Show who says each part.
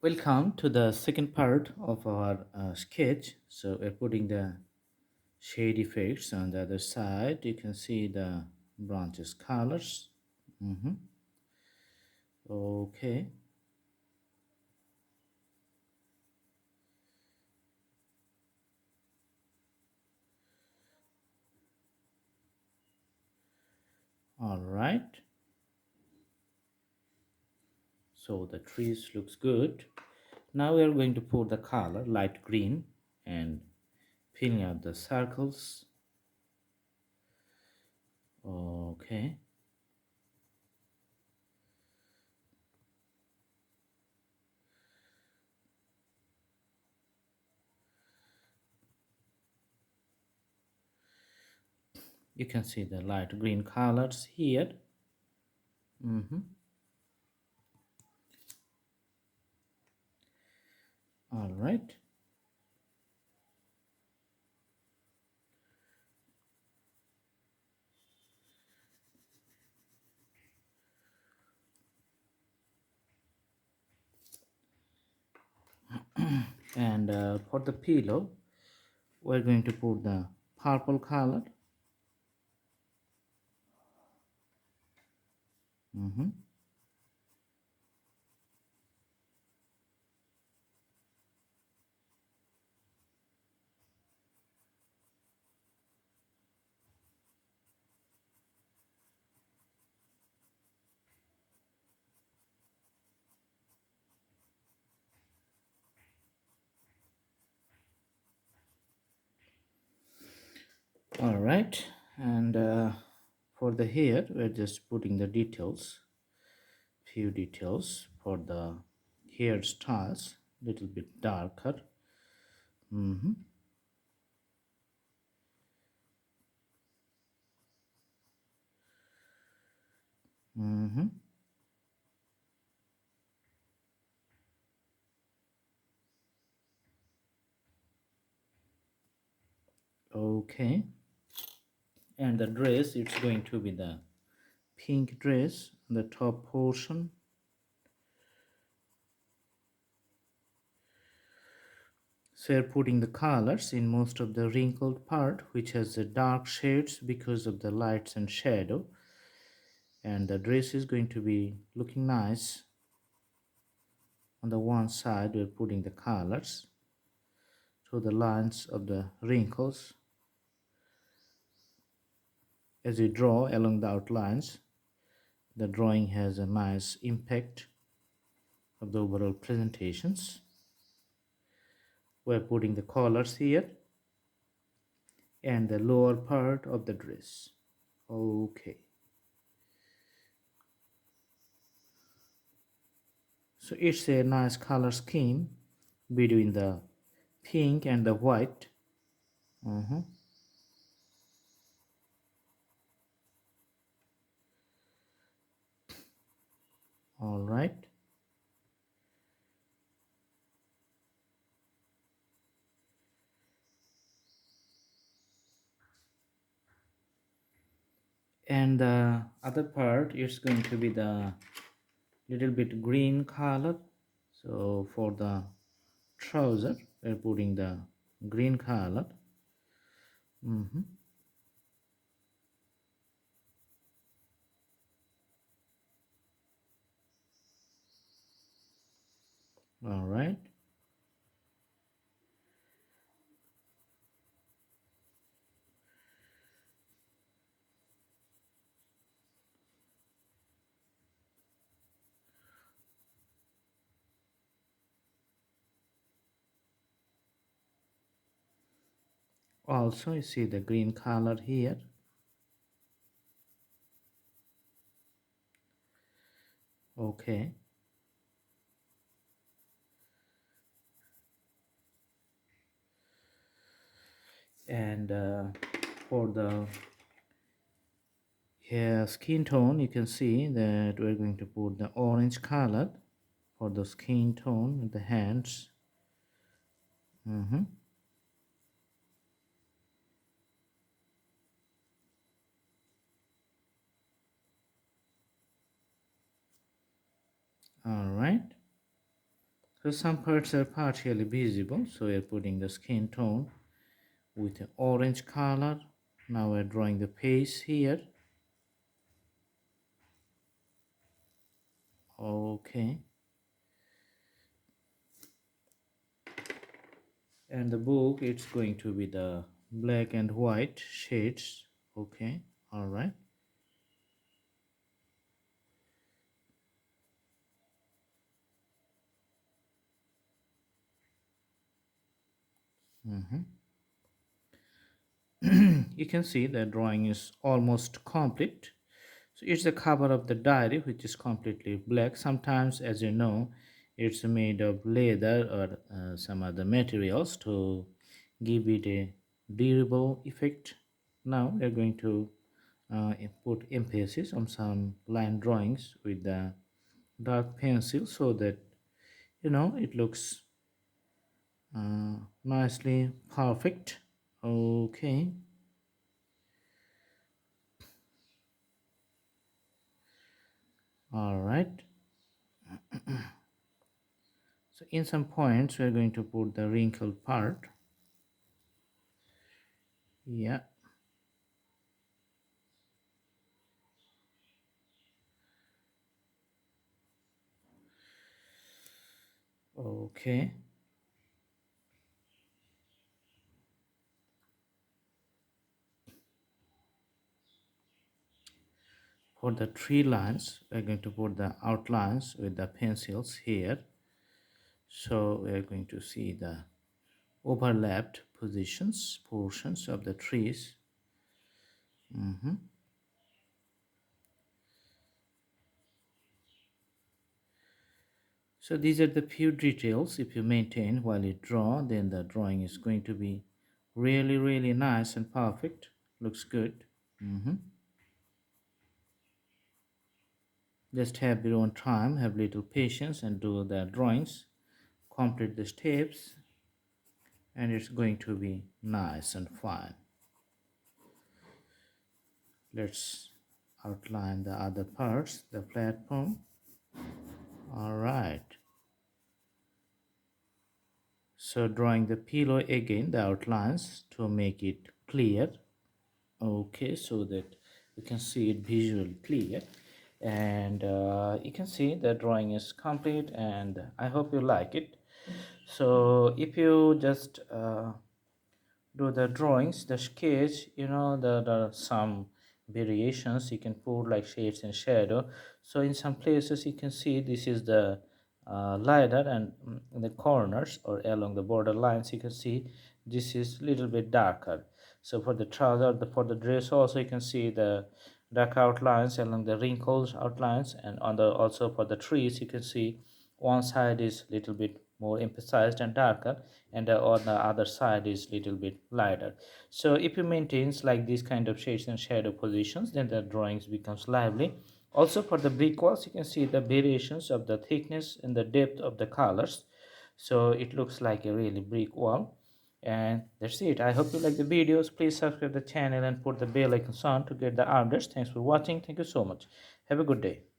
Speaker 1: Welcome to the second part of our sketch. So we're putting the shade effects on the other side. You can see the branches colors. Mhm. Okay. All right. So the trees looks good. Now we are going to put the color light green and filling out the circles. Okay. You can see the light green colors here. Mm-hmm. All right. And for the pillow, we're going to put the purple color. Mhm. All right, and for the hair, we're just putting the details, few details for the hairstyles, little bit darker. Mm-hmm. Mm-hmm. Okay, and the dress, it's going to be the pink dress, the top portion. So we're putting the colors in most of the wrinkled part, which has the dark shades because of the lights and shadow. And the dress is going to be looking nice. On the one side, we're putting the colors to the lines of the wrinkles. As you draw along the outlines, the drawing has a nice impact of the overall presentations. We're putting the collars here and the lower part of the dress. Okay. So it's a nice color scheme between the pink and the white. Mhm. All right. And the other part is going to be the little bit green color. So for the trouser, we're putting the green color. Mm-hmm. All right. Also, you see the green color here. Okay. And for the hair skin tone, you can see that we're going to put the orange color for the skin tone in the hands. Mm-hmm. All right. So some parts are partially visible, so we're putting the skin tone with an orange color. Now we're drawing the face here. Okay. And the book, it's going to be the black and white shades. Okay. All right. Mhm. You can see the drawing is almost complete. So it's the cover of the diary, which is completely black. Sometimes, as you know, it's made of leather or some other materials to give it a durable effect. Now we're going to put emphasis on some line drawings with the dark pencil so that it looks nicely perfect. Okay. All right. So in some points we're going to put the wrinkled part. Yeah. Okay. For the three lines we're going to put the outlines with the pencils here. So we're going to see the overlapped portions of the trees. Mhm. So these are the few details. If you maintain while you draw, then the drawing is going to be really, really nice and perfect. Looks good. Mhm. Just have your own time, have little patience, and do the drawings. Complete the steps, and it's going to be nice and fine. Let's outline the other parts, the platform. All right. So drawing the pillow again, the outlines to make it clear. Okay, so that you can see it visually clear. And you can see the drawing is complete, and I hope you like it. So if you just do the drawings, the sketch, the some variations you can put like shades and shadow. So in some places you can see this is the lighter, and in the corners or along the border lines you can see this is little bit darker. So for the trouser, for the dress also you can see the dark outlines along the wrinkles outlines, and on the also for the trees you can see one side is little bit more emphasized and darker, and on the other side is little bit lighter. So if you maintains like these kind of shades and shadow positions, then the drawings becomes lively. Also for the brick walls you can see the variations of the thickness and the depth of the colors, so it looks like a really brick wall. And that's it. I hope you like the videos. Please subscribe the channel and put the bell icon on to get the updates. Thanks for watching. Thank you so much. Have a good day.